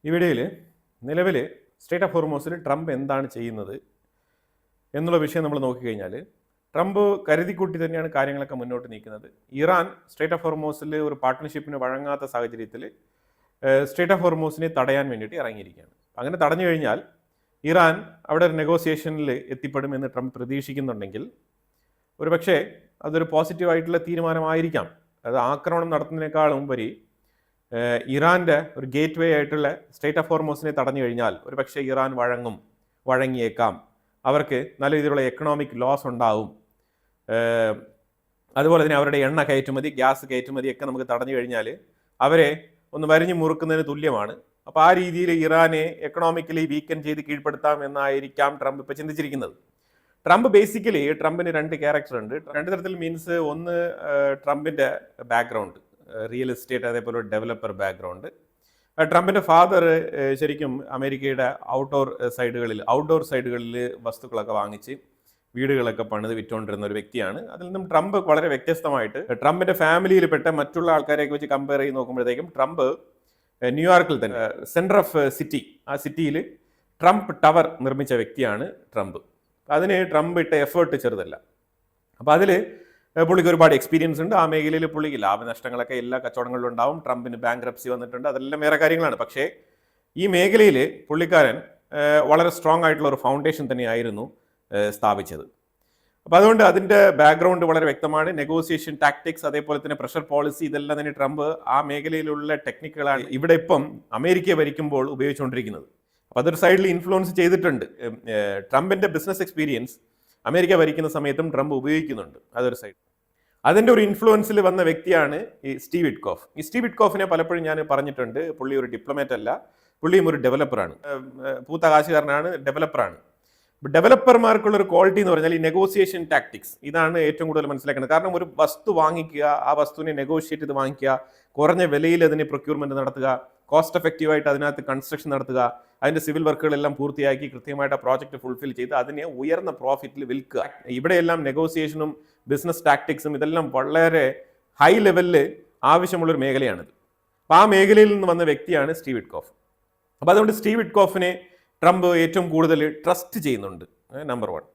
ഈ വീഡിയോയിൽ നിലവിൽ സ്ട്രേറ്റ് ഓഫ് ഹോർമോസിൽ ട്രംപ് എന്താണ് ചെയ്യുന്നത് എന്നുള്ള വിഷയം നമ്മൾ നോക്കിക്കഴിഞ്ഞാൽ ട്രംപ് കരുതിക്കൂട്ടി തന്നെയാണ് കാര്യങ്ങളൊക്കെ മുന്നോട്ട് നീക്കുന്നത്. ഇറാൻ സ്ട്രേറ്റ് ഓഫ് ഹോർമോസിൽ ഒരു പാർട്ട്ണർഷിപ്പിന് വഴങ്ങാത്ത സാഹചര്യത്തിൽ സ്ട്രേറ്റ് ഓഫ് ഹോർമോസിനെ തടയാൻ വേണ്ടിയിട്ട് ഇറങ്ങിയിരിക്കുകയാണ്. അങ്ങനെ തടഞ്ഞു കഴിഞ്ഞാൽ ഇറാൻ അവിടെ ഒരു നെഗോസിയേഷനിൽ എത്തിപ്പെടുമെന്ന് ട്രംപ് പ്രതീക്ഷിക്കുന്നുണ്ടെങ്കിൽ ഒരുപക്ഷെ അതൊരു പോസിറ്റീവായിട്ടുള്ള തീരുമാനമായിരിക്കാം. അത് ആക്രമണം നടത്തുന്നതിനേക്കാളും ഉപരി ഇറാൻ്റെ ഒരു ഗേറ്റ് വേ ആയിട്ടുള്ള സ്ട്രേറ്റ് ഓഫ് ഹോർമോസിനെ തടഞ്ഞു കഴിഞ്ഞാൽ ഒരുപക്ഷെ ഇറാൻ വഴങ്ങിയേക്കാം. അവർക്ക് നല്ല രീതിയിലുള്ള എക്കണോമിക് ലോസ് ഉണ്ടാവും. അതുപോലെ തന്നെ അവരുടെ എണ്ണ കയറ്റുമതി, ഗ്യാസ് കയറ്റുമതിയൊക്കെ നമുക്ക് തടഞ്ഞു കഴിഞ്ഞാൽ അവരെ ഒന്ന് വരിഞ്ഞു മുറുക്കുന്നതിന് തുല്യമാണ്. അപ്പോൾ ആ രീതിയിൽ ഇറാനെ എക്കണോമിക്കലി വീക്കൻ ചെയ്ത് കീഴ്പ്പെടുത്താം എന്നായിരിക്കാം ട്രംപ് ഇപ്പോൾ ചിന്തിച്ചിരിക്കുന്നത്. ട്രംപിന് രണ്ട് ക്യാരക്ടർ ഉണ്ട്. രണ്ട് തരത്തിൽ മീൻസ് ഒന്ന് ട്രംപിൻ്റെ ബാക്ക്ഗ്രൗണ്ട്, റിയൽ എസ്റ്റേറ്റ്, അതേപോലെ ഡെവലപ്പർ ബാക്ക്ഗ്രൗണ്ട്. ട്രംപിൻ്റെ ഫാദർ ശരിക്കും അമേരിക്കയുടെ ഔട്ട്ഡോർ സൈഡുകളിൽ വസ്തുക്കളൊക്കെ വാങ്ങിച്ച് വീടുകളൊക്കെ പണിത് വിറ്റുകൊണ്ടിരുന്ന ഒരു വ്യക്തിയാണ്. അതിൽ നിന്നും ട്രംപ് വളരെ വ്യത്യസ്തമായിട്ട് ട്രംപിൻ്റെ ഫാമിലിയിൽപ്പെട്ട മറ്റുള്ള ആൾക്കാരെയൊക്കെ വെച്ച് കമ്പയർ ചെയ്ത് നോക്കുമ്പോഴത്തേക്കും ട്രംപ് ന്യൂയോർക്കിൽ തന്നെ സെൻറ്റർ ഓഫ് സിറ്റി, ആ സിറ്റിയിൽ ട്രംപ് ടവർ നിർമ്മിച്ച വ്യക്തിയാണ് ട്രംപ്. അതിന് ട്രംപ് ഇട്ട എഫേർട്ട് ചെറുതല്ല. അപ്പോൾ അതിൽ പുള്ളിക്ക് ഒരുപാട് എക്സ്പീരിയൻസ് ഉണ്ട്. ആ മേഖലയിൽ പുള്ളിക്ക് ലാഭനഷ്ടങ്ങളൊക്കെ എല്ലാ കച്ചവടങ്ങളിലും ഉണ്ടാവും. ട്രംപിന് ബാങ്ക്രപ്സി വന്നിട്ടുണ്ട്, അതെല്ലാം വേറെ കാര്യങ്ങളാണ്. പക്ഷേ ഈ മേഖലയിൽ പുള്ളിക്കാരൻ വളരെ സ്ട്രോങ് ആയിട്ടുള്ള ഒരു ഫൗണ്ടേഷൻ തന്നെയായിരുന്നു സ്ഥാപിച്ചത്. അപ്പോൾ അതുകൊണ്ട് അതിൻ്റെ ബാക്ക്ഗ്രൗണ്ട് വളരെ വ്യക്തമാണ്. നെഗോസിയേഷൻ ടാക്ടിക്സ്, അതേപോലെ തന്നെ പ്രഷർ പോളിസി, ഇതെല്ലാം തന്നെ ട്രംപ് ആ മേഖലയിലുള്ള ടെക്നിക്കുകളാണ് ഇവിടെ ഇപ്പം അമേരിക്കയെ ഭരിക്കുമ്പോൾ ഉപയോഗിച്ചുകൊണ്ടിരിക്കുന്നത്. അപ്പോൾ അതൊരു സൈഡിൽ ഇൻഫ്ലുവൻസ് ചെയ്തിട്ടുണ്ട്. ട്രംപിൻ്റെ ബിസിനസ് എക്സ്പീരിയൻസ് അമേരിക്ക ഭരിക്കുന്ന സമയത്തും ട്രംപ് ഉപയോഗിക്കുന്നുണ്ട്. അതൊരു സൈഡ്. അതിൻ്റെ ഒരു ഇൻഫ്ലുവൻസിൽ വന്ന വ്യക്തിയാണ് ഈ സ്റ്റീവ് വിറ്റ്കോഫ്. ഈ സ്റ്റീവ് വിറ്റ്കോഫിനെ പലപ്പോഴും ഞാൻ പറഞ്ഞിട്ടുണ്ട്, പുള്ളി ഒരു ഡിപ്ലോമാറ്റ് അല്ല, പുള്ളിയും ഒരു ഡെവലപ്പറാണ്. പൂത്ത കാശുകാരനാണ്, ഡെവലപ്പറാണ്. ഡെവലപ്പർമാർക്കുള്ള ഒരു ക്വാളിറ്റി എന്ന് പറഞ്ഞാൽ ഈ നെഗോസിയേഷൻ ടാക്ടിക്സ്, ഇതാണ് ഏറ്റവും കൂടുതൽ മനസ്സിലാക്കുന്നത്. കാരണം ഒരു വസ്തു വാങ്ങിക്കുക, ആ വസ്തുവിനെ നെഗോഷിയേറ്റ് ചെയ്ത് വാങ്ങിക്കുക, കുറഞ്ഞ വിലയിൽ അതിനെ പ്രൊക്യൂർമെന്റ് നടത്തുക, കോസ്റ്റ് എഫക്റ്റീവായിട്ട് അതിനകത്ത് കൺസ്ട്രക്ഷൻ നടത്തുക, അതിൻ്റെ സിവിൽ വർക്കുകളെല്ലാം പൂർത്തിയാക്കി കൃത്യമായിട്ട് ആ പ്രോജക്റ്റ് ഫുൾഫിൽ ചെയ്ത് അതിനെ ഉയർന്ന പ്രോഫിറ്റിൽ വിൽക്കുക. ഇവിടെയെല്ലാം നെഗോസിയേഷനും ബിസിനസ് ടാക്ടിക്സും ഇതെല്ലാം വളരെ ഹൈ ലെവലിൽ ആവശ്യമുള്ളൊരു മേഖലയാണിത്. അപ്പോൾ ആ മേഖലയിൽ നിന്ന് വന്ന വ്യക്തിയാണ് സ്റ്റീവ് വിറ്റ്കോഫ്. അപ്പോൾ അതുകൊണ്ട് സ്റ്റീവ് വിറ്റ്കോഫിനെ ട്രംപ് ഏറ്റവും കൂടുതൽ ട്രസ്റ്റ് ചെയ്യുന്നുണ്ട്, നമ്പർ 1.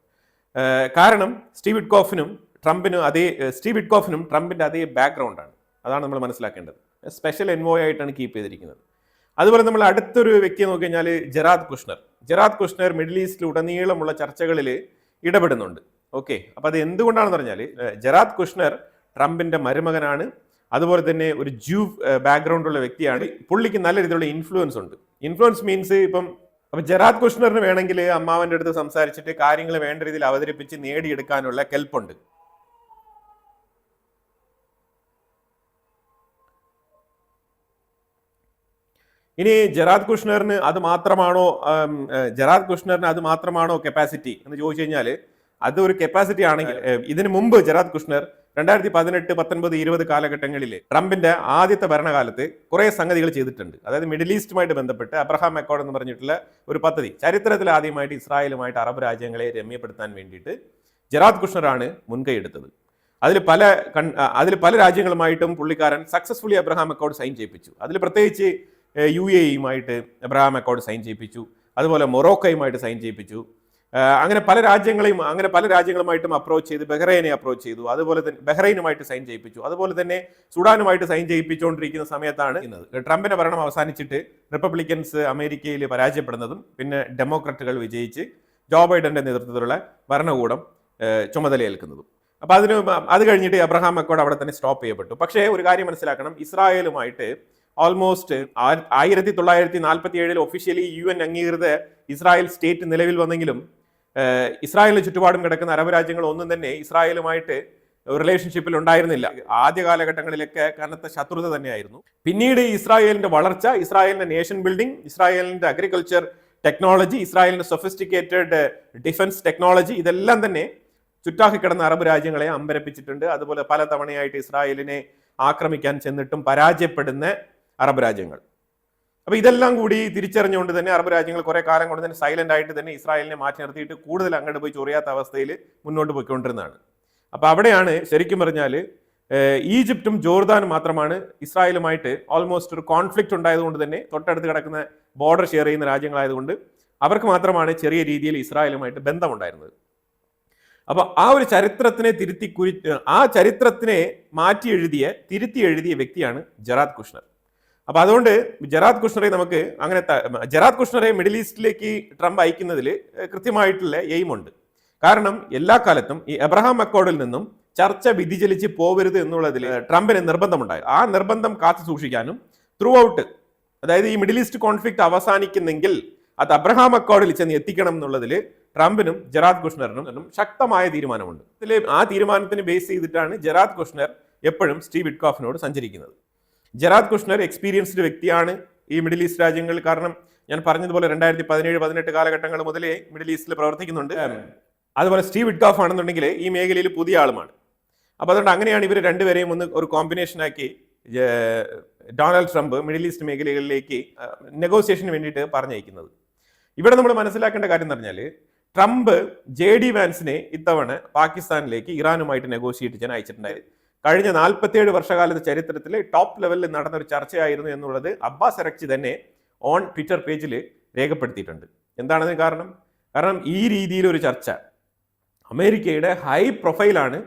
കാരണം സ്റ്റീവ് വിറ്റ്കോഫിനും ട്രംപിൻ്റെ അതേ ബാക്ക്ഗ്രൗണ്ടാണ്. അതാണ് നമ്മൾ മനസ്സിലാക്കേണ്ടത്. സ്പെഷ്യൽ എൻവോയ് ആയിട്ടാണ് കീപ്പ് ചെയ്തിരിക്കുന്നത്. അതുപോലെ നമ്മൾ അടുത്തൊരു വ്യക്തിയെ നോക്കി കഴിഞ്ഞാൽ ജെറാദ് കുഷ്ണർ മിഡിൽ ഈസ്റ്റിൽ ഉടനീളമുള്ള ചർച്ചകളിൽ ഇടപെടുന്നുണ്ട്. ഓക്കെ, അപ്പോൾ അത് എന്തുകൊണ്ടാണെന്ന് പറഞ്ഞാൽ ജെറാദ് കുഷ്ണർ ട്രംപിൻ്റെ മരുമകനാണ്. അതുപോലെ തന്നെ ഒരു ബാക്ക്ഗ്രൗണ്ടുള്ള വ്യക്തിയാണ്. പുള്ളിക്ക് നല്ല രീതിയിലുള്ള ഇൻഫ്ലുവൻസ് ഉണ്ട്. ഇൻഫ്ലുവൻസ് മീൻസ് അപ്പോൾ ജെറാദ് കുഷ്ണറിന് വേണമെങ്കിൽ അമ്മാവൻ്റെ അടുത്ത് സംസാരിച്ചിട്ട് കാര്യങ്ങൾ വേണ്ട രീതിയിൽ അവതരിപ്പിച്ച് നേടിയെടുക്കാനുള്ള കെൽപ്പുണ്ട്. ഇനി ജെറാദ് കുഷ്ണറിന് അത് മാത്രമാണോ കപ്പാസിറ്റി എന്ന് ചോദിച്ചു കഴിഞ്ഞാൽ അത് ഒരു കപ്പാസിറ്റി ആണെങ്കിൽ ഇതിനു മുമ്പ് ജെറാദ് കുഷ്ണർ 2018, 19, 20 കാലഘട്ടങ്ങളിൽ ട്രംപിന്റെ ആദ്യത്തെ ഭരണകാലത്ത് കുറേ സംഗതികൾ ചെയ്തിട്ടുണ്ട്. അതായത് മിഡിൽ ഈസ്റ്റുമായിട്ട് ബന്ധപ്പെട്ട് അബ്രഹാം അക്കോർഡ് എന്ന് പറഞ്ഞിട്ടുള്ള ഒരു പദ്ധതി, ചരിത്രത്തിൽ ആദ്യമായിട്ട് ഇസ്രായേലുമായിട്ട് അറബ് രാജ്യങ്ങളെ രമ്യപ്പെടുത്താൻ വേണ്ടിയിട്ട് ജെറാദ് കുഷ്ണറാണ് മുൻകൈ എടുത്തത്. അതിൽ പല രാജ്യങ്ങളുമായിട്ടും പുള്ളിക്കാരൻ സക്സസ്ഫുള്ളി അബ്രഹാം അക്കോർഡ് സൈൻ ചെയ്യിപ്പിച്ചു. അതിൽ പ്രത്യേകിച്ച് UAE-യുമായിട്ട് അബ്രഹാം അക്കോർഡ് സൈൻ ചെയ്യിപ്പിച്ചു. അതുപോലെ മൊറോക്കോയുമായിട്ട് സൈൻ ചെയ്യിപ്പിച്ചു. അങ്ങനെ പല രാജ്യങ്ങളുമായിട്ടും അപ്രോച്ച് ചെയ്ത് ബഹ്റൈനെ അപ്രോച്ച് ചെയ്തു. അതുപോലെ തന്നെ ബഹ്റൈനുമായിട്ട് സൈൻ ചെയ്യിപ്പിച്ചു. അതുപോലെ തന്നെ സുഡാനുമായിട്ട് സൈൻ ചെയ്യിപ്പിച്ചുകൊണ്ടിരിക്കുന്ന സമയത്താണ് ട്രംപിന്റെ ഭരണം അവസാനിച്ചിട്ട് റിപ്പബ്ലിക്കൻസ് അമേരിക്കയിൽ പരാജയപ്പെടുന്നതും പിന്നെ ഡെമോക്രാറ്റുകൾ വിജയിച്ച് ജോ ബൈഡന്റെ നേതൃത്വത്തിലുള്ള ഭരണകൂടം ചുമതലയേൽക്കുന്നതും. അപ്പോൾ അത് കഴിഞ്ഞിട്ട് അബ്രഹാം അക്കോർഡ് അവിടെ തന്നെ സ്റ്റോപ്പ് ചെയ്യപ്പെട്ടു. പക്ഷേ ഒരു കാര്യം മനസ്സിലാക്കണം, ഇസ്രായേലുമായിട്ട് ഓൾമോസ്റ്റ് 1947 ഒഫീഷ്യലി UN അംഗീകൃത ഇസ്രായേൽ സ്റ്റേറ്റ് നിലവിൽ വന്നെങ്കിലും ഇസ്രായേലിന് ചുറ്റുപാടും കിടക്കുന്ന അറബ് രാജ്യങ്ങൾ ഒന്നും തന്നെ ഇസ്രായേലുമായിട്ട് റിലേഷൻഷിപ്പിൽ ഉണ്ടായിരുന്നില്ല. ആദ്യ കാലഘട്ടങ്ങളിലൊക്കെ കനത്ത ശത്രുത തന്നെയായിരുന്നു. പിന്നീട് ഇസ്രായേലിന്റെ വളർച്ച, ഇസ്രായേലിന്റെ നേഷൻ ബിൽഡിംഗ്, ഇസ്രായേലിന്റെ അഗ്രികൾച്ചർ ടെക്നോളജി, ഇസ്രായേലിന്റെ സൊഫിസ്റ്റിക്കേറ്റഡ് ഡിഫൻസ് ടെക്നോളജി, ഇതെല്ലാം തന്നെ ചുറ്റാക്കി കിടന്ന അറബ് രാജ്യങ്ങളെ അമ്പരപ്പിച്ചിട്ടുണ്ട്. അതുപോലെ പല തവണയായിട്ട് ഇസ്രായേലിനെ ആക്രമിക്കാൻ ചെന്നിട്ടും പരാജയപ്പെടുന്ന അറബ് രാജ്യങ്ങൾ. അപ്പോൾ ഇതെല്ലാം കൂടി തിരിച്ചറിഞ്ഞുകൊണ്ട് തന്നെ അറബ് രാജ്യങ്ങൾ കുറെ കാലം കൊണ്ട് തന്നെ സൈലന്റ് ആയിട്ട് തന്നെ ഇസ്രായേലിനെ മാറ്റി നിർത്തിയിട്ട് കൂടുതൽ അങ്ങോട്ട് പോയി ചൊറിയാത്ത അവസ്ഥയിൽ മുന്നോട്ട് പോയിക്കൊണ്ടിരുന്നതാണ്. അപ്പോൾ അവിടെയാണ് ശരിക്കും പറഞ്ഞാൽ ഈജിപ്തും ജോർദാനും മാത്രമാണ് ഇസ്രായേലുമായിട്ട് ഓൾമോസ്റ്റ് ഒരു കോൺഫ്ലിക്റ്റ് ഉണ്ടായതുകൊണ്ട് തന്നെ തൊട്ടടുത്ത് കിടക്കുന്ന ബോർഡർ ഷെയർ ചെയ്യുന്ന രാജ്യങ്ങളായതുകൊണ്ട് അവർക്ക് മാത്രമാണ് ചെറിയ രീതിയിൽ ഇസ്രായേലുമായിട്ട് ബന്ധമുണ്ടായിരുന്നത്. അപ്പൊ ആ ഒരു ചരിത്രത്തിനെ ആ ചരിത്രത്തിനെ തിരുത്തി എഴുതിയ വ്യക്തിയാണ് ജറാദ് കുഷ്ണർ. അപ്പൊ അതുകൊണ്ട് ജറാദ് കുഷ്ണറെ നമുക്ക് ജറാദ് കുഷ്ണറെ മിഡിൽ ഈസ്റ്റിലേക്ക് ട്രംപ് അയക്കുന്നതിൽ കൃത്യമായിട്ടുള്ള എയിമുണ്ട്. കാരണം എല്ലാ കാലത്തും ഈ എബ്രഹാം അക്കോർഡിൽ നിന്നും ചർച്ച വ്യതിചലിച്ച് പോവരുത് എന്നുള്ളതിൽ ട്രംപിന് നിർബന്ധമുണ്ടായി. ആ നിർബന്ധം കാത്തു സൂക്ഷിക്കാനും ത്രൂ ഔട്ട്, അതായത് ഈ മിഡിൽ ഈസ്റ്റ് കോൺഫ്ലിക്റ്റ് അവസാനിക്കുന്നെങ്കിൽ അത് അബ്രഹാം അക്കോർഡിൽ ചെന്ന് എത്തിക്കണം എന്നുള്ളതിൽ ട്രംപിനും ജറാദ് കുഷ്ണറിനും ശക്തമായ തീരുമാനമുണ്ട്. ആ തീരുമാനത്തിന് ബേസ് ചെയ്തിട്ടാണ് ജറാദ് കുഷ്ണർ എപ്പോഴും സ്റ്റീവ് വിറ്റ്കോഫിനോട് സഞ്ചരിക്കുന്നത്. ജറാദ് കുഷ്ണർ എക്സ്പീരിയൻസ്ഡ് വ്യക്തിയാണ് ഈ മിഡിൽ ഈസ്റ്റ് രാജ്യങ്ങളിൽ. കാരണം ഞാൻ പറഞ്ഞതുപോലെ 2017-18 കാലഘട്ടങ്ങൾ മുതലേ മിഡിൽ ഈസ്റ്റിൽ പ്രവർത്തിക്കുന്നുണ്ട്. അതുപോലെ സ്റ്റീവ് വിറ്റ്കോഫ് ആണെന്നുണ്ടെങ്കിൽ ഈ മേഖലയിൽ പുതിയ ആളുമാണ്. അപ്പോൾ അതുകൊണ്ട് അങ്ങനെയാണ് ഇവർ രണ്ടുപേരെയും ഒരു കോമ്പിനേഷനാക്കി ഡൊണാൾഡ് ട്രംപ് മിഡിൽ ഈസ്റ്റ് മേഖലകളിലേക്ക് നെഗോസിയേഷന് വേണ്ടിയിട്ട് പറഞ്ഞയക്കുന്നത്. ഇവിടെ നമ്മൾ മനസ്സിലാക്കേണ്ട കാര്യം എന്ന് പറഞ്ഞാൽ ട്രംപ് JD വാൻസിനെ ഇത്തവണ പാകിസ്ഥാനിലേക്ക് ഇറാനുമായിട്ട് നെഗോഷിയേറ്റ് ചെയ്യാൻ അയച്ചിട്ടുണ്ടായിരുന്നു. കഴിഞ്ഞ 47 വർഷകാലത്തെ ചരിത്രത്തിൽ ടോപ്പ് ലെവലിൽ നടന്ന ഒരു ചർച്ചയായിരുന്നു എന്നുള്ളത് അബ്ബാസ് അരക്ചി തന്നെ ഓൺ ട്വിറ്റർ പേജിൽ രേഖപ്പെടുത്തിയിട്ടുണ്ട്. എന്താണതിന് കാരണം? കാരണം ഈ രീതിയിലൊരു ചർച്ച അമേരിക്കയുടെ ഹൈ പ്രൊഫൈലാണ്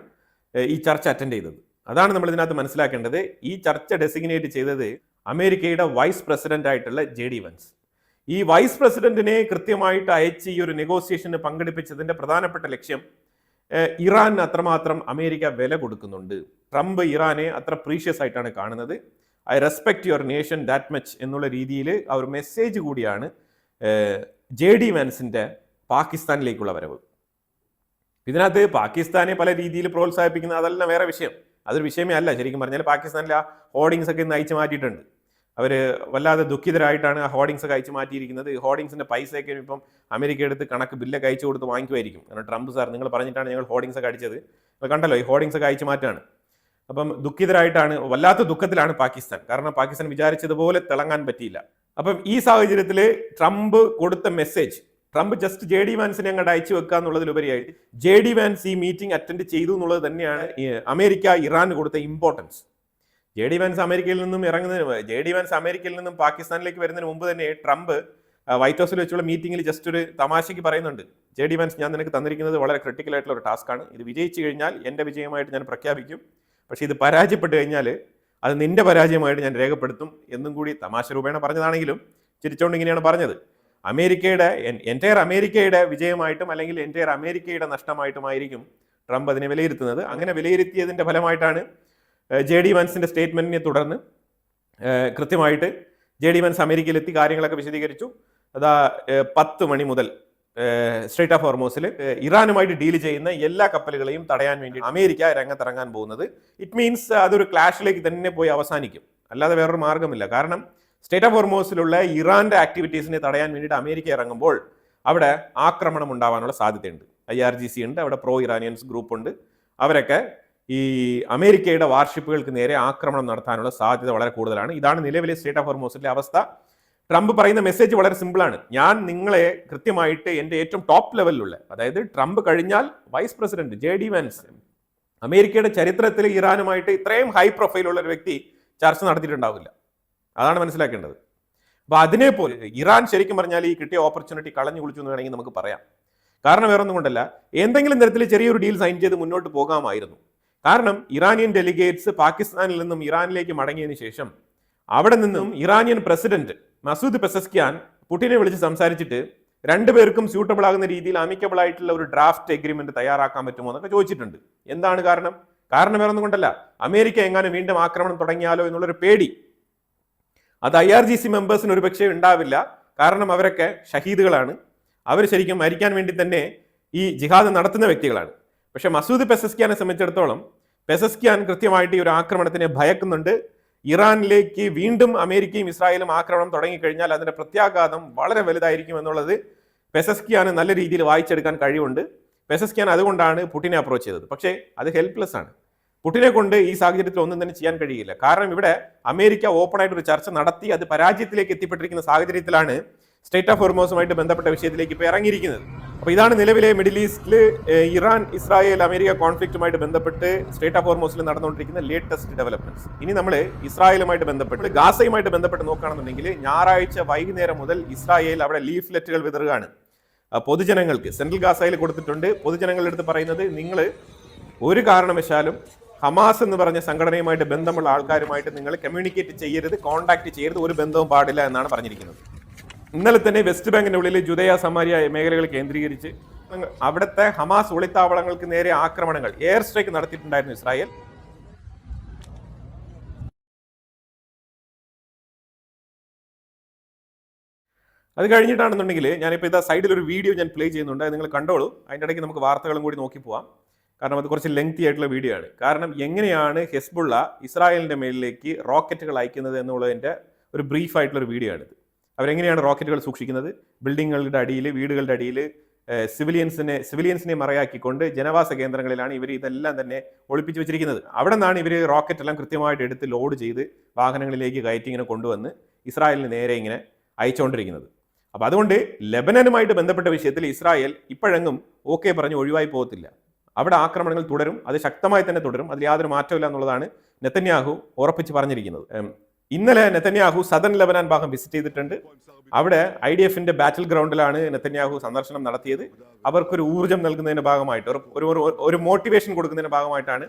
ഈ ചർച്ച അറ്റൻഡ് ചെയ്തത്. അതാണ് നമ്മൾ ഇതിനകത്ത് മനസ്സിലാക്കേണ്ടത്. ഈ ചർച്ച ഡെസിഗ്നേറ്റ് ചെയ്തത് അമേരിക്കയുടെ വൈസ് പ്രസിഡന്റ് ആയിട്ടുള്ള JD വാൻസ്. ഈ വൈസ് പ്രസിഡന്റിനെ കൃത്യമായിട്ട് അയച്ച് ഈ ഒരു നെഗോസിയേഷന് പങ്കെടുപ്പിച്ചതിന്റെ പ്രധാനപ്പെട്ട ലക്ഷ്യം ഇറാൻ അത്രമാത്രം അമേരിക്ക വില കൊടുക്കുന്നുണ്ട്, ട്രംപ് ഇറാനെ അത്ര പ്രീഷ്യസ് ആയിട്ടാണ് കാണുന്നത്, I respect your nation that much എന്നുള്ള രീതിയിൽ ആ ഒരു മെസ്സേജ് കൂടിയാണ് JD വാൻസിന്റെ പാകിസ്ഥാനിലേക്കുള്ള വരവ്. ഇതിനകത്ത് പാകിസ്ഥാനെ പല രീതിയിൽ പ്രോത്സാഹിപ്പിക്കുന്ന അതല്ല വേറെ വിഷയം, അതൊരു വിഷയമേ അല്ല. ശരിക്കും പറഞ്ഞാൽ പാകിസ്ഥാനിലെ ആ ഹോർഡിങ്സ് ഒക്കെ ഇന്ന് അയച്ചു മാറ്റിയിട്ടുണ്ട്. അവർ വല്ലാതെ ദുഃഖിതരായിട്ടാണ് ആ ഹോർഡിങ്സ് ഒക്കെ അയച്ചു മാറ്റിയിരിക്കുന്നത്. ഹോർഡിങ്സിന്റെ പൈസയൊക്കെ ഇപ്പം അമേരിക്ക എടുത്ത് കണക്ക് ബില്ലൊക്കെ അയച്ചു കൊടുത്ത് വാങ്ങിക്കുമായിരിക്കും. കാരണം ട്രംപ് സാർ നിങ്ങൾ പറഞ്ഞിട്ടാണ് ഞങ്ങൾ ഹോർഡിങ്സ് ഒക്കെ അടിച്ചത്, കണ്ടല്ലോ ഈ ഹോർഡിങ്സ് ഒക്കെ അയച്ചു മാറ്റാണ്. അപ്പം ദുഃഖിതരായിട്ടാണ്, വല്ലാത്ത ദുഃഖത്തിലാണ് പാകിസ്ഥാൻ. കാരണം പാകിസ്ഥാൻ വിചാരിച്ചതുപോലെ തിളങ്ങാൻ പറ്റിയില്ല. അപ്പം ഈ സാഹചര്യത്തിൽ ട്രംപ് കൊടുത്ത മെസ്സേജ്, ട്രംപ് ജസ്റ്റ് JD വാൻസിനെ അങ്ങോട്ട് അയച്ചു വെക്കുക എന്നുള്ളതിലുപരിയായിട്ട് JD വാൻസ് ഈ മീറ്റിംഗ് അറ്റൻഡ് ചെയ്തു എന്നുള്ളത് തന്നെയാണ് അമേരിക്ക ഇറാന് കൊടുത്ത ഇമ്പോർട്ടൻസ്. JD വാൻസ് അമേരിക്കയിൽ നിന്നും JD വാൻസ് അമേരിക്കയിൽ നിന്നും പാകിസ്ഥാനിലേക്ക് വരുന്നതിന് മുമ്പ് തന്നെ ട്രംപ് വൈറ്റ് ഹൗസിൽ വെച്ചുള്ള മീറ്റിംഗിൽ ജസ്റ്റ് ഒരു തമാശയ്ക്ക് പറയുന്നുണ്ട്, JD വാൻസ് ഞാൻ നിനക്ക് തന്നിരിക്കുന്നത് വളരെ ക്രിട്ടിക്കൽ ആയിട്ടുള്ള ഒരു ടാസ്ക്കാണ്, ഇത് വിജയിച്ചു കഴിഞ്ഞാൽ എൻ്റെ വിജയമായിട്ട് ഞാൻ പ്രഖ്യാപിക്കും, പക്ഷേ ഇത് പരാജയപ്പെട്ട് കഴിഞ്ഞാൽ അത് നിന്റെ പരാജയമായിട്ട് ഞാൻ രേഖപ്പെടുത്തും എന്നും കൂടി തമാശ രൂപേണ പറഞ്ഞതാണെങ്കിലും ചിരിച്ചുകൊണ്ട് ഇങ്ങനെയാണ് പറഞ്ഞത്. എൻറ്റയർ അമേരിക്കയുടെ വിജയമായിട്ടും അല്ലെങ്കിൽ എൻറ്റയർ അമേരിക്കയുടെ നഷ്ടമായിട്ടുമായിരിക്കും ട്രംപ് അതിനെ വിലയിരുത്തുന്നത്. അങ്ങനെ വിലയിരുത്തിയതിൻ്റെ ഫലമായിട്ടാണ് JD വാൻസിന്റെ സ്റ്റേറ്റ്മെന്റിനെ തുടർന്ന് കൃത്യമായിട്ട് JD വാൻസ് അമേരിക്കയിലെത്തി കാര്യങ്ങളൊക്കെ വിശദീകരിച്ചു. അതാ 10 മണി മുതൽ സ്ട്രേറ്റ് ഓഫ് ഹോർമൂസിൽ ഇറാനുമായിട്ട് ഡീൽ ചെയ്യുന്ന എല്ലാ കപ്പലുകളെയും തടയാൻ വേണ്ടി അമേരിക്ക രംഗത്തിറങ്ങാൻ പോകുന്നത്. ഇറ്റ് മീൻസ് അതൊരു ക്ലാഷിലേക്ക് തന്നെ പോയി അവസാനിക്കും, അല്ലാതെ വേറൊരു മാർഗമില്ല. കാരണം സ്ട്രേറ്റ് ഓഫ് ഹോർമൂസിലുള്ള ഇറാന്റെ ആക്ടിവിറ്റീസിനെ തടയാൻ വേണ്ടിയിട്ട് അമേരിക്ക ഇറങ്ങുമ്പോൾ അവിടെ ആക്രമണം ഉണ്ടാവാനുള്ള സാധ്യതയുണ്ട്. IRGC ഉണ്ട്, അവിടെ പ്രോ ഇറാനിയൻസ് ഗ്രൂപ്പ് ഉണ്ട്. അവരൊക്കെ ഈ അമേരിക്കയുടെ വാർഷിപ്പുകൾക്ക് നേരെ ആക്രമണം നടത്താനുള്ള സാധ്യത വളരെ കൂടുതലാണ്. ഇതാണ് നിലവിലെ സ്ട്രേറ്റ് ഓഫ് ഹോർമൂസിലെ അവസ്ഥ. ട്രംപ് പറയുന്ന മെസ്സേജ് വളരെ സിമ്പിളാണ്, ഞാൻ നിങ്ങളെ കൃത്യമായിട്ട് എൻ്റെ ഏറ്റവും ടോപ്പ് ലെവലിലുള്ള, അതായത് ട്രംപ് കഴിഞ്ഞാൽ വൈസ് പ്രസിഡന്റ് JD വാൻസ്, അമേരിക്കയുടെ ചരിത്രത്തിൽ ഇറാനുമായിട്ട് ഇത്രയും ഹൈ പ്രൊഫൈലുള്ള ഒരു വ്യക്തി ചർച്ച നടത്തിയിട്ടുണ്ടാവില്ല. അതാണ് മനസ്സിലാക്കേണ്ടത്. അപ്പൊ അതിനെപ്പോലെ ഇറാൻ ശരിക്കും പറഞ്ഞാൽ ഈ കിട്ടിയ ഓപ്പർച്യൂണിറ്റി കളഞ്ഞു കുളിച്ചു എന്ന് വേണമെങ്കിൽ നമുക്ക് പറയാം. കാരണം വേറെ ഒന്നും കൊണ്ടല്ല, എന്തെങ്കിലും തരത്തിൽ ചെറിയൊരു ഡീൽ സൈൻ ചെയ്ത് മുന്നോട്ട് പോകാമായിരുന്നു. കാരണം ഇറാനിയൻ ഡെലിഗേറ്റ്സ് പാകിസ്ഥാനിൽ നിന്നും ഇറാനിലേക്ക് മടങ്ങിയതിനു ശേഷം അവിടെ നിന്നും ഇറാനിയൻ പ്രസിഡന്റ് മസൂദ് പെസസ്കിയാൻ പുടിനെ വിളിച്ച് സംസാരിച്ചിട്ട് രണ്ടുപേർക്കും സ്യൂട്ടബിൾ ആകുന്ന രീതിയിൽ അമിക്കബിൾ ആയിട്ടുള്ള ഒരു ഡ്രാഫ്റ്റ് എഗ്രിമെന്റ് തയ്യാറാക്കാൻ പറ്റുമോ എന്നൊക്കെ ചോദിച്ചിട്ടുണ്ട്. എന്താണ് കാരണം? കാരണം വേറെ ഒന്നും കൊണ്ടല്ല, അമേരിക്ക എങ്ങാനും വീണ്ടും ആക്രമണം തുടങ്ങിയാലോ എന്നുള്ളൊരു പേടി. അത് IRGC മെമ്പേഴ്സിന് ഒരു പക്ഷേ ഉണ്ടാവില്ല. കാരണം അവരൊക്കെ ഷഹീദുകളാണ്, അവർ ശരിക്കും മരിക്കാൻ വേണ്ടി തന്നെ ഈ ജിഹാദ് നടത്തുന്ന വ്യക്തികളാണ്. പക്ഷെ മസൂദ് പെസസ്കിയാനെ സംബന്ധിച്ചിടത്തോളം പെസസ്കിയാൻ കൃത്യമായിട്ട് ഈ ഒരു ആക്രമണത്തിനെ ഭയക്കുന്നുണ്ട്. ഇറാനിലേക്ക് വീണ്ടും അമേരിക്കയും ഇസ്രായേലും ആക്രമണം തുടങ്ങിക്കഴിഞ്ഞാൽ അതിന്റെ പ്രത്യാഘാതം വളരെ വലുതായിരിക്കും എന്നുള്ളത് പെസസ്കിയാന് നല്ല രീതിയിൽ വായിച്ചെടുക്കാൻ കഴിവുണ്ട്. പെസസ്കിയാൻ അതുകൊണ്ടാണ് പുടിനെ അപ്രോച്ച് ചെയ്തത്. പക്ഷേ അത് ഹെൽപ്ലെസ് ആണ്. പുടിനെ കൊണ്ട് ഈ സാഹചര്യത്തിൽ ഒന്നും തന്നെ ചെയ്യാൻ കഴിയില്ല. കാരണം ഇവിടെ അമേരിക്ക ഓപ്പൺ ആയിട്ട് ഒരു ചർച്ച നടത്തി അത് പരാജയത്തിലേക്ക് എത്തിപ്പെട്ടിരിക്കുന്ന സാഹചര്യത്തിലാണ് സ്ട്രേറ്റ് ഓഫ് ഹോർമൂസുമായിട്ട് ബന്ധപ്പെട്ട വിഷയത്തിലേക്ക് ഇപ്പോൾ ഇറങ്ങിയിരിക്കുന്നത്. അപ്പോൾ ഇതാണ് നിലവിലെ മിഡിൽ ഈസ്റ്റിൽ ഇറാൻ ഇസ്രായേൽ അമേരിക്ക കോൺഫ്ലിക്റ്റുമായിട്ട് ബന്ധപ്പെട്ട് സ്ട്രേറ്റ് ഓഫ് ഹോർമൂസിൽ നടന്നുകൊണ്ടിരിക്കുന്ന ലേറ്റസ്റ്റ് ഡെവലപ്മെന്റ്സ്. ഇനി നമ്മൾ ഇസ്രായേലുമായിട്ട് ബന്ധപ്പെട്ട് ഗാസയുമായിട്ട് ബന്ധപ്പെട്ട് നോക്കുകയാണെന്നുണ്ടെങ്കിൽ ഞായറാഴ്ച വൈകുന്നേരം മുതൽ ഇസ്രായേൽ അവിടെ ലീഫ്ലെറ്റുകൾ വിതറുകയാണ് പൊതുജനങ്ങൾക്ക്. സെൻട്രൽ ഗാസയിൽ കൊടുത്തിട്ടുണ്ട്. പൊതുജനങ്ങളുടെ അടുത്ത് പറയുന്നത്, നിങ്ങൾ ഒരു കാരണവശാലും ഹമാസ് എന്ന് പറഞ്ഞ സംഘടനയുമായിട്ട് ബന്ധമുള്ള ആൾക്കാരുമായിട്ട് നിങ്ങൾ കമ്മ്യൂണിക്കേറ്റ് ചെയ്യരുത്, കോൺടാക്ട് ചെയ്യരുത്, ഒരു ബന്ധവും പാടില്ല എന്നാണ് പറഞ്ഞിരിക്കുന്നത്. ഇന്നലെ തന്നെ വെസ്റ്റ് ബാങ്കിന്റെ ഉള്ളിൽ ജുദയ സമാരിയ മേഖലകൾ കേന്ദ്രീകരിച്ച് അവിടുത്തെ ഹമാസ് ഒളിത്താവളങ്ങൾക്ക് നേരെ ആക്രമണങ്ങൾ, എയർ സ്ട്രൈക്ക് നടത്തിയിട്ടുണ്ടായിരുന്നു ഇസ്രായേൽ. അത് കഴിഞ്ഞിട്ടാണെന്നുണ്ടെങ്കിൽ ഞാനിപ്പോൾ ഇതാ സൈഡിൽ ഒരു വീഡിയോ ഞാൻ പ്ലേ ചെയ്യുന്നുണ്ട്, അത് നിങ്ങൾ കണ്ടോളൂ. അതിൻ്റെ ഇടയ്ക്ക് നമുക്ക് വാർത്തകളും കൂടി നോക്കി പോവാം, കാരണം അത് കുറച്ച് ലെങ്തി ആയിട്ടുള്ള വീഡിയോ ആണ്. കാരണം എങ്ങനെയാണ് ഹെസ്ബുള്ള ഇസ്രായേലിൻ്റെ മേലിലേക്ക് റോക്കറ്റുകൾ അയക്കുന്നത് എന്നുള്ളതിൻ്റെ ഒരു ബ്രീഫ് ആയിട്ടുള്ള ഒരു വീഡിയോ ആണിത്. അവരെങ്ങനെയാണ് റോക്കറ്റുകൾ സൂക്ഷിക്കുന്നത്, ബിൽഡിങ്ങുകളുടെ അടിയിൽ, വീടുകളുടെ അടിയിൽ സിവിലിയൻസിനെ മറയാക്കിക്കൊണ്ട് ജനവാസ കേന്ദ്രങ്ങളിലാണ് ഇവർ ഇതെല്ലാം തന്നെ ഒളിപ്പിച്ച് വെച്ചിരിക്കുന്നത്. അവിടെ നിന്നാണ് ഇവർ റോക്കറ്റ് എല്ലാം കൃത്യമായിട്ട് എടുത്ത് ലോഡ് ചെയ്ത് വാഹനങ്ങളിലേക്ക് കയറ്റി ഇങ്ങനെ കൊണ്ടുവന്ന് ഇസ്രായേലിന് നേരെ ഇങ്ങനെ അയച്ചുകൊണ്ടിരിക്കുന്നത്. അപ്പോൾ അതുകൊണ്ട് ലെബനനുമായിട്ട് ബന്ധപ്പെട്ട വിഷയത്തിൽ ഇസ്രായേൽ ഇപ്പോഴെങ്ങും ഓക്കെ പറഞ്ഞ് ഒഴിവായി പോകത്തില്ല. അവിടെ ആക്രമണങ്ങൾ തുടരും, അത് ശക്തമായി തന്നെ തുടരും, അതിൽ യാതൊരു മാറ്റമില്ല എന്നുള്ളതാണ് നെതന്യാഹു ഉറപ്പിച്ച് പറഞ്ഞിരിക്കുന്നത്. ഇന്നലെ നെതന്യാഹു സദൻ ലെബനാൻ ഭാഗം വിസിറ്റ് ചെയ്തിട്ടുണ്ട്. അവിടെ IDFന്റെ ബാറ്റിൽ ഗ്രൗണ്ടിലാണ് നെതന്യാഹു സന്ദർശനം നടത്തിയത്. അവർക്കൊരു ഊർജ്ജം നൽകുന്നതിന്റെ ഭാഗമായിട്ട്, ഒരു മോട്ടിവേഷൻ കൊടുക്കുന്നതിന്റെ ഭാഗമായിട്ടാണ്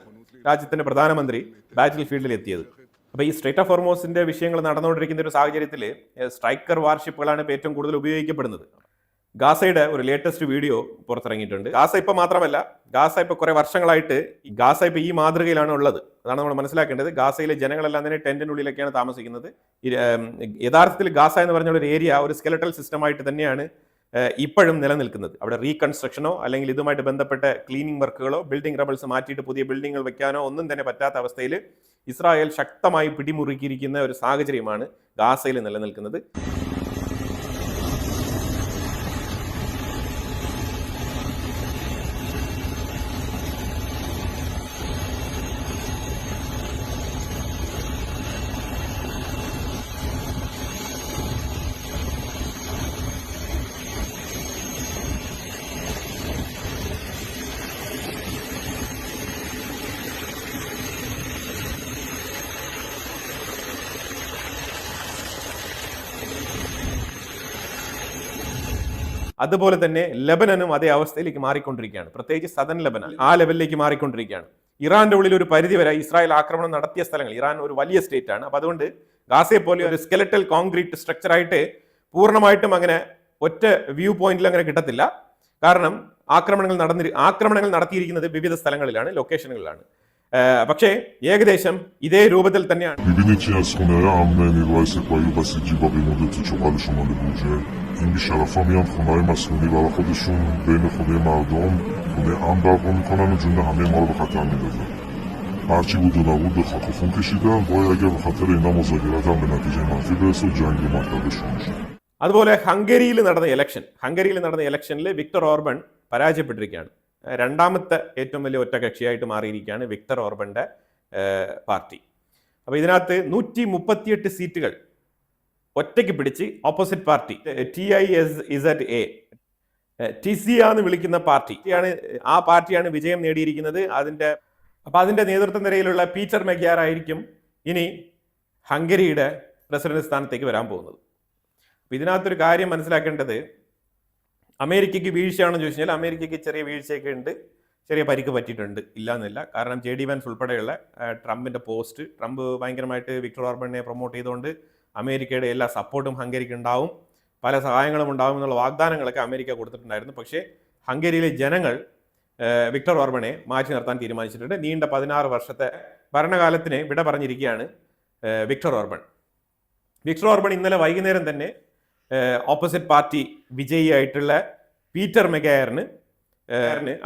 രാജ്യത്തിന്റെ പ്രധാനമന്ത്രി ബാറ്റിൽ ഫീൽഡിൽ എത്തിയത്. അപ്പോൾ ഈ സ്ട്രേറ്റ് ഓഫ് ഹോർമൂസിന്റെ വിഷയങ്ങൾ നടന്നുകൊണ്ടിരിക്കുന്ന ഒരു സാഹചര്യത്തിൽ സ്ട്രൈക്കർ വാർഷിപ്പുകളാണ് ഇപ്പോൾ ഏറ്റവും കൂടുതൽ ഉപയോഗിക്കപ്പെടുന്നത്. ഗാസയുടെ ഒരു ലേറ്റസ്റ്റ് വീഡിയോ പുറത്തിറങ്ങിയിട്ടുണ്ട്. ഗാസ ഇപ്പം മാത്രമല്ല, ഗാസ ഇപ്പോൾ കുറേ വർഷങ്ങളായിട്ട് ഗാസ ഇപ്പോൾ ഈ മാതൃകയിലാണ് ഉള്ളത്. അതാണ് നമ്മൾ മനസ്സിലാക്കേണ്ടത്. ഗാസയിലെ ജനങ്ങളെല്ലാം തന്നെ ടെന്റിനുള്ളിലൊക്കെയാണ് താമസിക്കുന്നത്. യഥാർത്ഥത്തിൽ ഗാസ എന്ന് പറഞ്ഞ ഒരു ഏരിയ ഒരു സ്കെലറ്റൽ സിസ്റ്റമായിട്ട് തന്നെയാണ് ഇപ്പോഴും നിലനിൽക്കുന്നത്. അവിടെ റീകൺസ്ട്രക്ഷനോ അല്ലെങ്കിൽ ഇതുമായിട്ട് ബന്ധപ്പെട്ട ക്ലീനിങ് വർക്കുകളോ ബിൽഡിംഗ് റബിൾസ് മാറ്റിയിട്ട് പുതിയ ബിൽഡിങ്ങുകൾ വെക്കാനോ ഒന്നും തന്നെ പറ്റാത്ത അവസ്ഥയിൽ ഇസ്രായേൽ ശക്തമായി പിടിമുറുക്കിയിരിക്കുന്ന ഒരു സാഹചര്യമാണ് ഗാസയിൽ നിലനിൽക്കുന്നത്. അതുപോലെ തന്നെ ലെബനനും അതേ അവസ്ഥയിലേക്ക് മാറിക്കൊണ്ടിരിക്കുകയാണ്. പ്രത്യേകിച്ച് സദൻ ലെബനൻ ആ ലെവലിലേക്ക് മാറിക്കൊണ്ടിരിക്കുകയാണ്. ഇറാന്റെ ഉള്ളിൽ ഒരു പരിധി വരെ ഇസ്രായേൽ ആക്രമണം നടത്തിയ സ്ഥലങ്ങൾ, ഇറാൻ ഒരു വലിയ സ്റ്റേറ്റ് ആണ്. അപ്പൊ അതുകൊണ്ട് ഗാസയെ പോലെ ഒരു സ്കെലറ്റൽ കോൺക്രീറ്റ് സ്ട്രക്ചർ ആയിട്ട് പൂർണ്ണമായിട്ടും അങ്ങനെ ഒറ്റ വ്യൂ പോയിന്റിൽ അങ്ങനെ കിട്ടത്തില്ല. കാരണം ആക്രമണങ്ങൾ നടത്തിയിരിക്കുന്നത് വിവിധ സ്ഥലങ്ങളിലാണ്, ലൊക്കേഷനുകളിലാണ്. പക്ഷേ ഏകദേശം ഇതേ രൂപത്തിൽ തന്നെയാണ്. این بیشرفا میان خونه‌های مسکونی برای خودشون بین خونه مردم خونه امن برپا میکنن و جون همه ما رو به خطر میندازن. هرچی بود و نبود به خاک و خون کشیدن. وای اگر به خاطر اینا مذاکرات هم به نتیجه منفی برسه و جنگ رو مرتبه شه. അതുപോലെ ഹംഗറിയിൽ നടന്ന ഇലക്ഷനിൽ വിക്ടർ ഓർബൺ പരാജയപ്പെട്ടിരിക്കുകയാണ്. രണ്ടാമത്തെ ഏറ്റവും വലിയ ഒറ്റകക്ഷിയായിട്ട് മാറിയിരിക്കുകയാണ് വിക്ടർ ഓർബന്റെ പാർട്ടി. അപ്പോൾ ഇതിനകത്ത് 138 സീറ്റുകൾ ഒറ്റയ്ക്ക് പിടിച്ച് ഓപ്പോസിറ്റ് പാർട്ടി TISZA എന്ന് വിളിക്കുന്ന പാർട്ടിയാണ്, ആ പാർട്ടിയാണ് വിജയം നേടിയിരിക്കുന്നത്. അതിന്റെ നേതൃത്വ നിരയിലുള്ള പീറ്റർ മെഗ്യാർ ആയിരിക്കും ഇനി ഹംഗറിയുടെ പ്രസിഡന്റ് സ്ഥാനത്തേക്ക് വരാൻ പോകുന്നത്. അപ്പോൾ ഇതിനകത്തൊരു കാര്യം മനസ്സിലാക്കേണ്ടത്, അമേരിക്കയ്ക്ക് വീഴ്ചയാണെന്ന് ചോദിച്ചു കഴിഞ്ഞാൽ അമേരിക്കയ്ക്ക് ചെറിയ വീഴ്ചയൊക്കെ ഉണ്ട്, ചെറിയ പരിക്ക് പറ്റിയിട്ടുണ്ട്, ഇല്ല എന്നല്ല. കാരണം JD വാൻസ് ഉൾപ്പെടെയുള്ള ട്രംപിന്റെ പോസ്റ്റ്, ട്രംപ് ഭയങ്കരമായിട്ട് വിക്ടർ ഓർബനെ പ്രൊമോട്ട് ചെയ്തുകൊണ്ട് അമേരിക്കയുടെ എല്ലാ സപ്പോർട്ടും ഹംഗറിക്ക് ഉണ്ടാവും, പല സഹായങ്ങളും ഉണ്ടാവും എന്നുള്ള വാഗ്ദാനങ്ങളൊക്കെ അമേരിക്ക കൊടുത്തിട്ടുണ്ടായിരുന്നു. പക്ഷേ ഹംഗറിയിലെ ജനങ്ങൾ വിക്ടർ ഓർബനെ മാറ്റി നിർത്താൻ തീരുമാനിച്ചിട്ടുണ്ട്. നീണ്ട 16 വർഷത്തെ ഭരണകാലത്തിന് വിട പറഞ്ഞിരിക്കുകയാണ് വിക്ടർ ഓർബൺ ഇന്നലെ വൈകുന്നേരം തന്നെ ഓപ്പോസിറ്റ് പാർട്ടി വിജയിയായിട്ടുള്ള പീറ്റർ മെഗയറിന്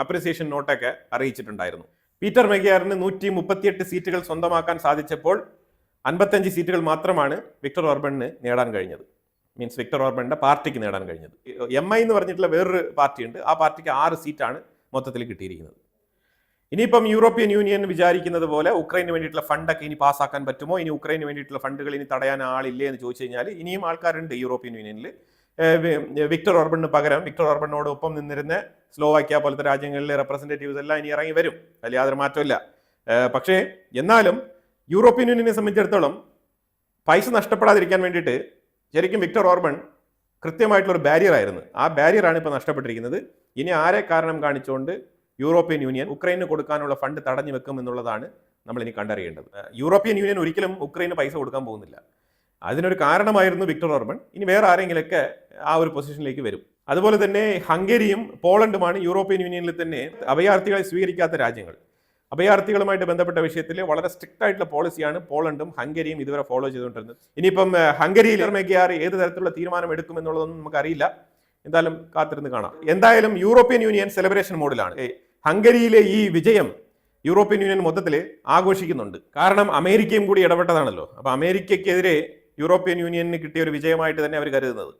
അപ്രിസിയേഷൻ നോട്ടൊക്കെ അറിയിച്ചിട്ടുണ്ടായിരുന്നു. പീറ്റർ മെഗയറിന് 138 സീറ്റുകൾ സ്വന്തമാക്കാൻ സാധിച്ചപ്പോൾ 55 സീറ്റുകൾ മാത്രമാണ് വിക്ടർ ഓർബണിന് നേടാൻ കഴിഞ്ഞത്. മീൻസ് വിക്ടർ ഓർബണിന്റെ പാർട്ടിക്ക് നേടാൻ കഴിഞ്ഞത്. MI എന്ന് പറഞ്ഞിട്ടുള്ള വേറൊരു പാർട്ടിയുണ്ട്, ആ പാർട്ടിക്ക് 6 സീറ്റാണ് മൊത്തത്തിൽ കിട്ടിയിരിക്കുന്നത്. ഇനിയിപ്പം യൂറോപ്യൻ യൂണിയൻ വിചാരിക്കുന്നത് പോലെ ഉക്രൈന് വേണ്ടിയിട്ടുള്ള ഫണ്ടൊക്കെ ഇനി പാസ്സാക്കാൻ പറ്റുമോ, ഇനി ഉക്രൈന് വേണ്ടിയിട്ടുള്ള ഫണ്ടുകൾ ഇനി തടയാൻ ആളില്ലേ എന്ന് ചോദിച്ചു കഴിഞ്ഞാൽ ഇനിയും ആൾക്കാരുണ്ട് യൂറോപ്യൻ യൂണിയനിൽ. വിക്ടർ ഓർബണിന് പകരം വിക്ടർ ഓർബണിനോടൊപ്പം നിന്നിരുന്ന സ്ലോവാക്യ പോലത്തെ രാജ്യങ്ങളിലെ റെപ്രസെന്റേറ്റീവ്സ് എല്ലാം ഇനി ഇറങ്ങി വരും, അതിൽ യാതൊരു മാറ്റമില്ല. പക്ഷേ എന്നാലും യൂറോപ്യൻ യൂണിയനെ സംബന്ധിച്ചിടത്തോളം പൈസ നഷ്ടപ്പെടാതിരിക്കാൻ വേണ്ടിയിട്ട് ശരിക്കും വിക്ടർ ഓർബൺ കൃത്യമായിട്ടുള്ളൊരു ബാരിയർ ആയിരുന്നു. ആ ബാരിയറാണ് ഇപ്പോൾ നഷ്ടപ്പെട്ടിരിക്കുന്നത്. ഇനി ആരെ കാരണം കാണിച്ചുകൊണ്ട് യൂറോപ്യൻ യൂണിയൻ ഉക്രൈന് കൊടുക്കാനുള്ള ഫണ്ട് തടഞ്ഞു വെക്കും എന്നുള്ളതാണ് നമ്മൾ ഇനി കണ്ടറിയേണ്ടത്. യൂറോപ്യൻ യൂണിയൻ ഒരിക്കലും ഉക്രൈന് പൈസ കൊടുക്കാൻ പോകുന്നില്ല. അതിനൊരു കാരണമായിരുന്നു വിക്ടർ ഓർബൺ. ഇനി വേറെ ആരെങ്കിലൊക്കെ ആ ഒരു പൊസിഷനിലേക്ക് വരും. അതുപോലെ തന്നെ ഹംഗേരിയും പോളണ്ടുമാണ് യൂറോപ്യൻ യൂണിയനിൽ തന്നെ അഭയാർത്ഥികളെ സ്വീകരിക്കാത്ത രാജ്യങ്ങൾ. അഭയാർത്ഥികളുമായിട്ട് ബന്ധപ്പെട്ട വിഷയത്തിൽ വളരെ സ്ട്രിക്റ്റ് ആയിട്ടുള്ള പോളിസിയാണ് പോളണ്ടും ഹംഗേരിയും ഇതുവരെ ഫോളോ ചെയ്തുകൊണ്ടിരുന്നത്. ഇനിയിപ്പം ഹംഗേരിയിൽ ഏത് തരത്തിലുള്ള തീരുമാനം എടുക്കും എന്നുള്ളതൊന്നും നമുക്കറിയില്ല. എന്തായാലും കാത്തിരുന്ന് കാണാം. എന്തായാലും യൂറോപ്യൻ യൂണിയൻ സെലിബ്രേഷൻ മോഡിലാണ്. ഹംഗേരിയിലെ ഈ വിജയം യൂറോപ്യൻ യൂണിയൻ മൊത്തത്തിൽ ആഘോഷിക്കുന്നുണ്ട്. കാരണം അമേരിക്കയും കൂടി ഇടപെട്ടതാണല്ലോ. അപ്പോൾ അമേരിക്കയ്ക്കെതിരെ യൂറോപ്യൻ യൂണിയന് കിട്ടിയ ഒരു വിജയമായിട്ട് തന്നെ അവർ കരുതുന്നത്.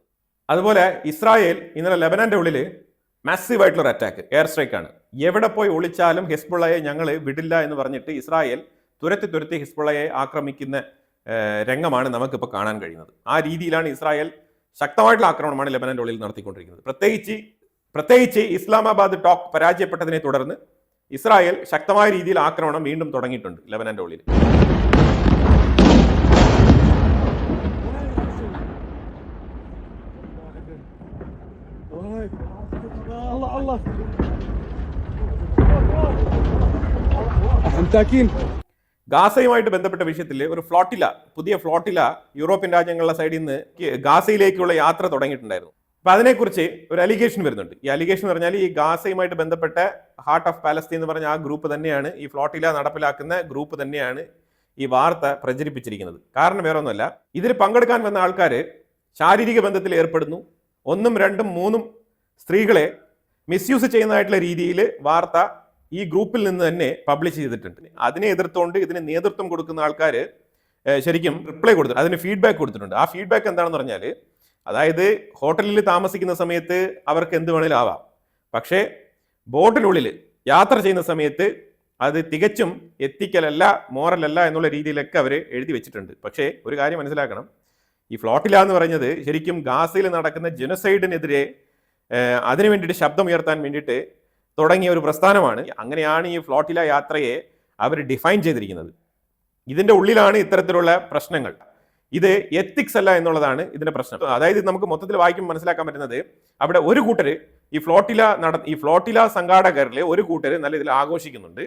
അതുപോലെ ഇസ്രായേൽ ഇന്നലെ ലെബനന്റെ ഉള്ളിൽ മാസീവ് ആയിട്ടുള്ള ഒരു അറ്റാക്ക്, എയർ സ്ട്രൈക്ക് ആണ്. എവിടെ പോയി ഒളിച്ചാലും ഹിസ്ബുള്ളയെ ഞങ്ങൾ വിടില്ല എന്ന് പറഞ്ഞിട്ട് ഇസ്രായേൽ തുരത്തി ഹിസ്ബുള്ളയെ ആക്രമിക്കുന്ന രംഗമാണ് നമുക്കിപ്പോൾ കാണാൻ കഴിയുന്നത്. ആ രീതിയിലാണ് ഇസ്രായേൽ ശക്തമായിട്ടുള്ള ആക്രമണമാണ് ലെബനന്റെ ഉള്ളിൽ നടത്തിക്കൊണ്ടിരിക്കുന്നത്. പ്രത്യേകിച്ച് ഇസ്ലാമാബാദ് ടോക്ക് പരാജയപ്പെട്ടതിനെ തുടർന്ന് ഇസ്രായേൽ ശക്തമായ രീതിയിൽ ആക്രമണം വീണ്ടും തുടങ്ങിയിട്ടുണ്ട് ലെബനന്റെ ഉള്ളിൽ. ഗാസയുമായിട്ട് ബന്ധപ്പെട്ട വിഷയത്തിൽ ഒരു പുതിയ ഫ്ലോട്ടില യൂറോപ്യൻ രാജ്യങ്ങളുടെ സൈഡിൽ നിന്ന് ഗാസയിലേക്കുള്ള യാത്ര തുടങ്ങിയിട്ടുണ്ടായിരുന്നു. അപ്പൊ അതിനെക്കുറിച്ച് ഒരു അലിഗേഷൻ വരുന്നുണ്ട്. ഈ അലിഗേഷൻ പറഞ്ഞാൽ ഈ ഗാസയുമായിട്ട് ബന്ധപ്പെട്ട ഹാർട്ട് ഓഫ് പാലസ്തീൻ എന്ന് പറഞ്ഞ ആ ഗ്രൂപ്പ് തന്നെയാണ്, ഈ ഫ്ലോട്ടില നടപ്പിലാക്കുന്ന ഗ്രൂപ്പ് തന്നെയാണ് ഈ വാർത്ത പ്രചരിപ്പിച്ചിരിക്കുന്നത്. കാരണം വേറെ ഒന്നുമല്ല, ഇതിൽ പങ്കെടുക്കാൻ വന്ന ആൾക്കാർ ശാരീരിക ബന്ധത്തിൽ ഏർപ്പെടുന്നു, 1, 2, 3 സ്ത്രീകളെ മിസ്യൂസ് ചെയ്യുന്നതായിട്ടുള്ള രീതിയിൽ വാർത്ത ഈ ഗ്രൂപ്പിൽ നിന്ന് തന്നെ പബ്ലിഷ് ചെയ്തിട്ടുണ്ട്. അതിനെ എതിർത്തുകൊണ്ട് ഇതിന് നേതൃത്വം കൊടുക്കുന്ന ആൾക്കാർ ശരിക്കും റിപ്ലൈ കൊടുത്തിട്ടുണ്ട്, അതിന് ഫീഡ്ബാക്ക് കൊടുത്തിട്ടുണ്ട്. ആ ഫീഡ്ബാക്ക് എന്താണെന്ന് പറഞ്ഞാൽ, അതായത് ഹോട്ടലിൽ താമസിക്കുന്ന സമയത്ത് അവർക്ക് എന്ത് വേണേലും ആവാം, പക്ഷേ ബോട്ടിനുള്ളിൽ യാത്ര ചെയ്യുന്ന സമയത്ത് അത് തികച്ചും എത്തിക്കലല്ല, മോറലല്ല എന്നുള്ള രീതിയിലൊക്കെ അവർ എഴുതി വെച്ചിട്ടുണ്ട്. പക്ഷേ ഒരു കാര്യം മനസ്സിലാക്കണം, ഈ ഫ്ലോട്ടില എന്ന് പറയുന്നത് ശരിക്കും ഗാസയിൽ നടക്കുന്ന ജനസൈഡിനെതിരെ അതിനു വേണ്ടിയിട്ട് ശബ്ദമുയർത്താൻ വേണ്ടിയിട്ട് തുടങ്ങിയ ഒരു പ്രസ്ഥാനമാണ്. അങ്ങനെയാണ് ഈ ഫ്ലോട്ടില യാത്രയെ അവർ ഡിഫൈൻ ചെയ്തിരിക്കുന്നത്. ഇതിൻ്റെ ഉള്ളിലാണ് ഇത്തരത്തിലുള്ള പ്രശ്നങ്ങൾ. ഇത് എത്തിക്സ് അല്ല എന്നുള്ളതാണ് ഇതിന്റെ പ്രശ്നം. അതായത് നമുക്ക് മൊത്തത്തിൽ വായിക്കുമ്പോൾ മനസ്സിലാക്കാൻ പറ്റുന്നത്, അവിടെ ഒരു കൂട്ടര് ഈ ഫ്ലോട്ടില സംഘാടകരിലെ ഒരു കൂട്ടര് നല്ല ഇതിൽ ആഘോഷിക്കുന്നുണ്ട്,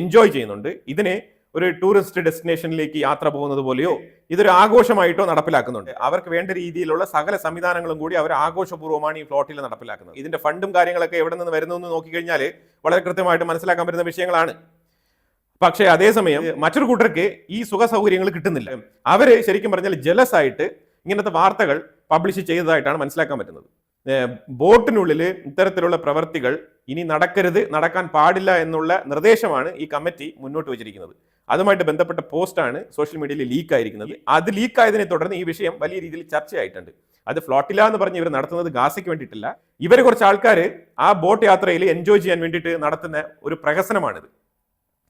എൻജോയ് ചെയ്യുന്നുണ്ട്. ഇതിനെ ഒരു ടൂറിസ്റ്റ് ഡെസ്റ്റിനേഷനിലേക്ക് യാത്ര പോകുന്നത് പോലെയോ ഇതൊരു ആഘോഷമായിട്ടോ നടപ്പിലാക്കുന്നുണ്ട്. അവർക്ക് വേണ്ട രീതിയിലുള്ള സകല സംവിധാനങ്ങളും കൂടി അവർ ആഘോഷപൂർവ്വമാണ് ഈ ഫ്ലോട്ടിൽ നടപ്പിലാക്കുന്നത്. ഇതിന്റെ ഫണ്ടും കാര്യങ്ങളൊക്കെ എവിടെ നിന്ന് വരുന്നതെന്ന് നോക്കിക്കഴിഞ്ഞാൽ വളരെ കൃത്യമായിട്ട് മനസ്സിലാക്കാൻ പറ്റുന്ന വിഷയങ്ങളാണ്. പക്ഷേ അതേസമയം മറ്റൊരു കൂട്ടർക്ക് ഈ സുഖ സൗകര്യങ്ങൾ കിട്ടുന്നില്ല. അവര് ശരിക്കും പറഞ്ഞാൽ ജലസ് ആയിട്ട് ഇങ്ങനത്തെ വാർത്തകൾ പബ്ലിഷ് ചെയ്തതായിട്ടാണ് മനസ്സിലാക്കാൻ പറ്റുന്നത്. ബോട്ടിനുള്ളിൽ ഇത്തരത്തിലുള്ള പ്രവർത്തികൾ ഇനി നടക്കാൻ പാടില്ല എന്നുള്ള നിർദ്ദേശമാണ് ഈ കമ്മിറ്റി മുന്നോട്ട് വെച്ചിരിക്കുന്നത്. അതുമായിട്ട് ബന്ധപ്പെട്ട പോസ്റ്റാണ് സോഷ്യൽ മീഡിയയിൽ ലീക്ക് ആയിരിക്കുന്നത്. അത് ലീക്ക് ആയതിനെ തുടർന്ന് ഈ വിഷയം വലിയ രീതിയിൽ ചർച്ചയായിട്ടുണ്ട്. അത് ഫ്ലോട്ടില എന്ന് പറഞ്ഞ് ഇവർ നടത്തുന്നത് ഗാസയ്ക്ക് വേണ്ടിയിട്ടില്ല. ഇവർ കുറച്ച് ആൾക്കാർ ആ ബോട്ട് യാത്രയിൽ എൻജോയ് ചെയ്യാൻ വേണ്ടിയിട്ട് നടത്തുന്ന ഒരു പ്രഹസനമാണിത്.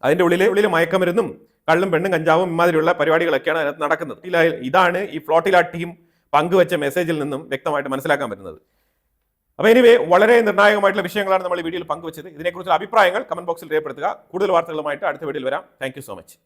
അതിന്റെ ഉള്ളിൽ മയക്കമരുന്നും കള്ളും പെണ്ണും കഞ്ചാവും ഇമാതിരിയുള്ള പരിപാടികളൊക്കെയാണ് അതിനകത്ത് നടക്കുന്നത്. ഇതാണ് ഈ ഫ്ലോട്ടില ടീം പങ്കുവെച്ച മെസ്സേജിൽ നിന്നും വ്യക്തമായിട്ട് മനസ്സിലാക്കാൻ പറ്റുന്നത്. അപ്പോൾ എനിവേ വളരെ നിർണായകമായിട്ടുള്ള വിഷയങ്ങളാണ് നമ്മൾ ഈ വീഡിയോയിൽ പങ്കുവച്ചത്. ഇതിനെക്കുറിച്ചുള്ള അഭിപ്രായങ്ങൾ കമന്റ് ബോക്സിൽ രേഖപ്പെടുത്തുക. കൂടുതൽ വാർത്തകളുമായിട്ട് അടുത്ത വീഡിയോയിൽ വരാം. Thank you so much.